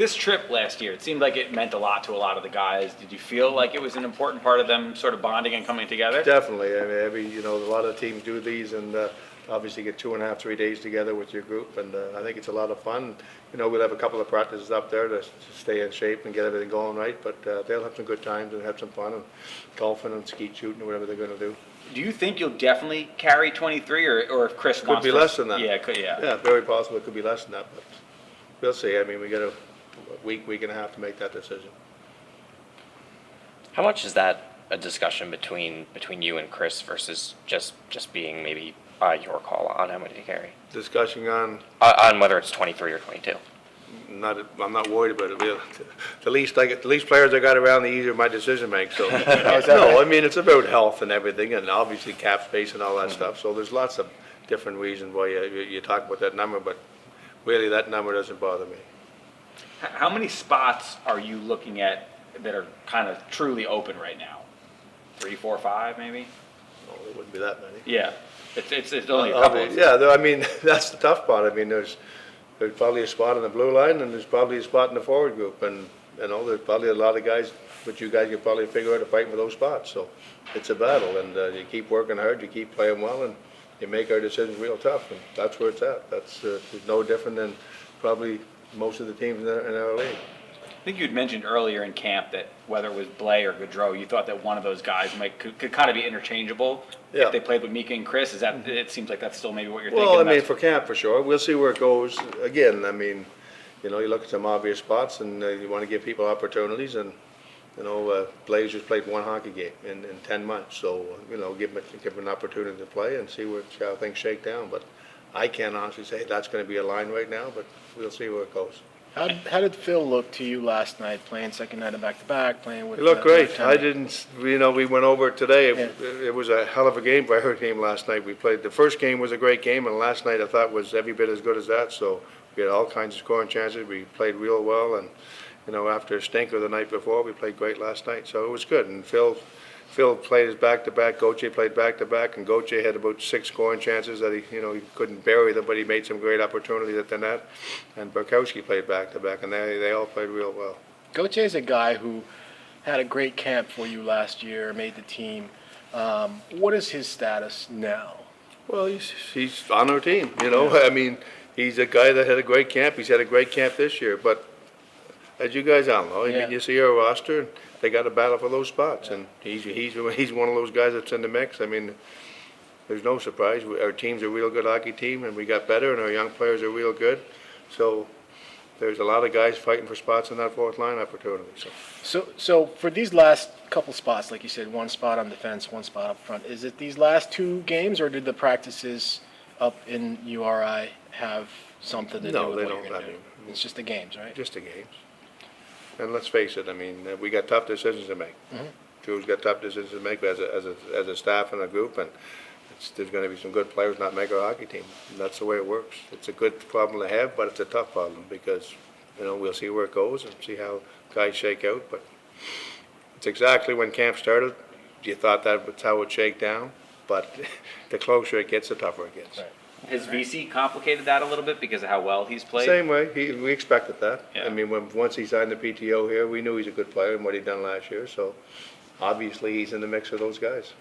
this trip last year, it seemed like it meant a lot to a lot of the guys. Did you feel like it was an important part of them sort of bonding and coming together? Definitely. I mean, a lot of teams do these, and obviously get 2.5, 3 days together with your group, and I think it's a lot of fun. We'll have a couple of practices up there to stay in shape and get everything going right, but they'll have some good times and have some fun and golfing and skeet shooting or whatever they're going to do. Do you think you'll definitely carry 23, or if Chris wants Could be less than that. Yeah, yeah. Yeah, very possible it could be less than that, but we'll see. I mean, we got a week and a half to make that decision. How much is that a discussion between you and Chris versus just being maybe your call on how many to carry? Discussion on whether it's 23 or 22. I'm not worried about it. The least players I got around, the easier my decision makes. So I mean, it's about health and everything, and obviously cap space and all that stuff. So there's lots of different reasons why you talk about that number, but really that number doesn't bother me. How many spots are you looking at that are kind of truly open right now? 3, 4, 5, maybe? No, there wouldn't be that many. Yeah, it's only a couple. Yeah, I mean, that's the tough part. I mean, there's probably a spot on the blue line, and there's probably a spot in the forward group, and there's probably a lot of guys, but you guys could probably figure out to fight for those spots. So it's a battle, and you keep working hard, you keep playing well, and you make our decisions real tough, and that's where it's at. That's no different than probably most of the teams in our league. I think you'd mentioned earlier in camp that whether it was Blay or Gaudreau, you thought that one of those guys could kind of be interchangeable if they played with Mika and Chris. Is that it seems like that's still maybe what you're thinking? Well, I mean, for camp for sure. We'll see where it goes. Again, I mean, you look at some obvious spots, and you want to give people opportunities. And Blay's just played one hockey game in 10 months, so give him an opportunity to play and see how things shake down. But I can't honestly say that's going to be a line right now, but we'll see where it goes. How did Phil look to you last night, playing second night of back-to-back, playing with? He looked great. I didn't, we went over it today. Yeah. It was a hell of a game for our team last night. We played, the first game was a great game, and last night I thought was every bit as good as that. So we had all kinds of scoring chances. We played real well, and after a stinker the night before, we played great last night. So it was good. And Phil played his back-to-back. Gauthier played back-to-back, and Gauthier had about 6 scoring chances that he couldn't bury them, but he made some great opportunities at the net. And Burkowski played back-to-back, and they all played real well. Gauthier's a guy who had a great camp for you last year, made the team. What is his status now? Well, he's on our team, I mean, he's a guy that had a great camp. He's had a great camp this year, but as you guys all know, I mean, you see our roster, they got to battle for those spots, and he's one of those guys that's in the mix. I mean, there's no surprise. Our team's a real good hockey team, and we got better, and our young players are real good. So there's a lot of guys fighting for spots in that fourth line opportunity. So for these last couple spots, like you said, one spot on defense, one spot up front, is it these last 2 games, or did the practices up in URI have something to do with what you're going to do? It's just the games, right? Just the games. And let's face it, I mean, we got tough decisions to make. Drew's got tough decisions to make as a staff and a group, and there's going to be some good players not make our hockey team. And that's the way it works. It's a good problem to have, but it's a tough problem because, we'll see where it goes and see how guys shake out. But it's exactly when camp started, you thought that's how it would shake down, but the closer it gets, the tougher it gets. Right. Has VC complicated that a little bit because of how well he's played? Same way. We expected that. Yeah. I mean, once he signed the PTO here, we knew he's a good player and what he'd done last year. So obviously he's in the mix of those guys.